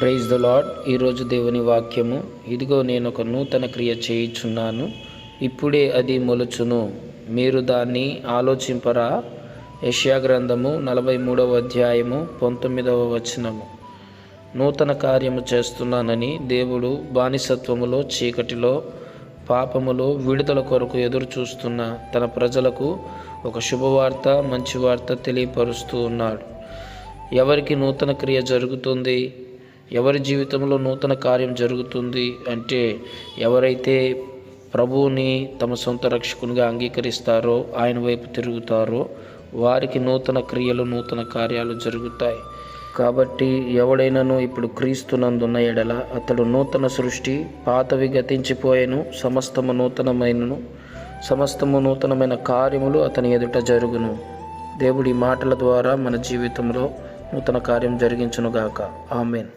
Praise the lord. ఈరోజు దేవుని వాక్యము, ఇదిగో నేను ఒక నూతన క్రియ చేయుచున్నాను, ఇప్పుడే అది మొలుచును, మీరు దాన్ని ఆలోచింపరా. యెషయా గ్రంథము 43వ అధ్యాయము 19వ వచనము. నూతన కార్యము చేస్తున్నానని దేవుడు బానిసత్వములో, చీకటిలో, పాపములో విడుదల కొరకు ఎదురు చూస్తున్న తన ప్రజలకు ఒక శుభవార్త, మంచి వార్త తెలియపరుస్తూ ఉన్నాడు. ఎవరికి నూతన క్రియ జరుగుతుంది? ఎవరి జీవితంలో నూతన కార్యం జరుగుతుంది అంటే, ఎవరైతే ప్రభువుని తమ సొంత రక్షకునిగా అంగీకరిస్తారో, ఆయన వైపు తిరుగుతారో వారికి నూతన క్రియలు, నూతన కార్యాలు జరుగుతాయి. కాబట్టి ఎవడైనాను ఇప్పుడు క్రీస్తునందున్న ఎడల అతడు నూతన సృష్టి, పాతవి గతించిపోయెను, సమస్తము నూతనమైనను, సమస్తము నూతనమైన కార్యములు అతని ఎదుట జరుగును. దేవుడి మాటల ద్వారా మన జీవితంలో నూతన కార్యం జరిగించునుగాక. ఆమేన్.